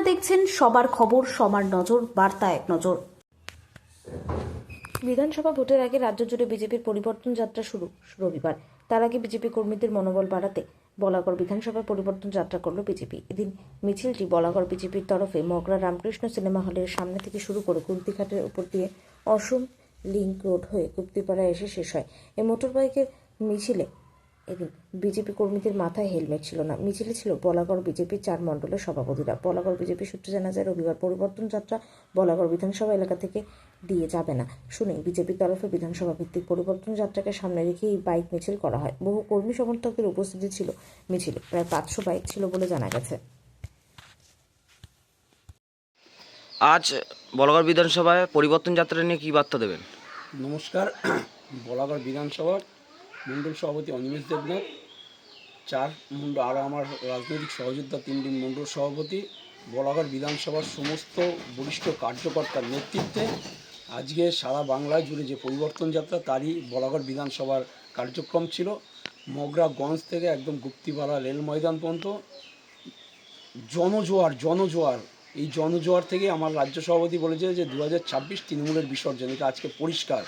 দেখছেন সবার খবর, সবার নজর, বার্তা এক নজর। বিধানসভা ভোটের আগে রাজ্য জুড়ে বিজেপির পরিবর্তন যাত্রা শুরু রবিবার। তার আগে বিজেপি কর্মীদের মনোবল বাড়াতে বলাগড় বিধানসভায় পরিবর্তন যাত্রা করল বিজেপি। এদিন মিছিলটি বলাগড় বিজেপির তরফে মগরা রামকৃষ্ণ সিনেমা হলের সামনে থেকে শুরু করে কুন্তিঘাটের উপর দিয়ে অসম লিংক রোড হয়ে গুপ্তিপাড়ায় এসে শেষ হয়। এই মোটরবাইকের মিছিলে এদিন বিজেপি কর্মীদের মাথায় হেলমেট ছিল না। মিছিলে ছিল বলাগড় বিজেপির 4 মণ্ডলের সভাপতিরা। বলাগড় বিজেপি সূত্রে জানা যায়, রবিবার পরিবর্তন যাত্রা বলাগড় বিধানসভা এলাকা থেকে দিয়ে যাবে না। শুনে বিজেপির তরফে বিধানসভা ভিত্তিক পরিবর্তন যাত্রাকে সামনে রেখে এই বাইক মিছিল করা হয়। বহু কর্মী সমর্থকের উপস্থিতি ছিল মিছিলে। প্রায় 500 বাইক ছিল বলে জানা গেছে। আজ বলাগড় বিধানসভায় পরিবর্তন যাত্রা নিয়ে কী বার্তা দেবেন? নমস্কার। বলাগড় বিধানসভার মণ্ডল সভাপতি অনিমেষ দেবনাথ, 4 মণ্ডল আরও আমার রাজনৈতিক সহযোদ্ধা 3টি মণ্ডল সভাপতি, বলাগড় বিধানসভার সমস্ত বরিষ্ঠ কার্যকর্তার নেতৃত্বে আজকে সারা বাংলায় জুড়ে যে পরিবর্তন যাত্রা তারই বলাগড় বিধানসভার কার্যক্রম ছিল। মগরাগঞ্জ থেকে একদম গুপ্তিপাড়া রেল ময়দান পর্যন্ত জনজোয়ার। এই জনজোয়ার থেকে আমার রাজ্য সভাপতি বলেছে যে 2026 তৃণমূলের বিসর্জন, এটা আজকে পরিষ্কার।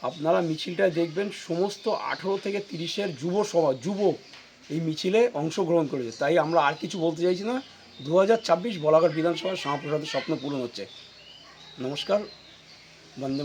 আপনারা মিছিলটায় দেখবেন সমস্ত 18 থেকে 30-এর যুবক এই মিছিলে অংশগ্রহণ করেছে। তাই আমরা আর কিছু বলতে চাইছি না। 2026 বলাগড় বিধানসভার শ্যামাপ্রসাদের স্বপ্ন পূরণ হচ্ছে। নমস্কার। বন্দে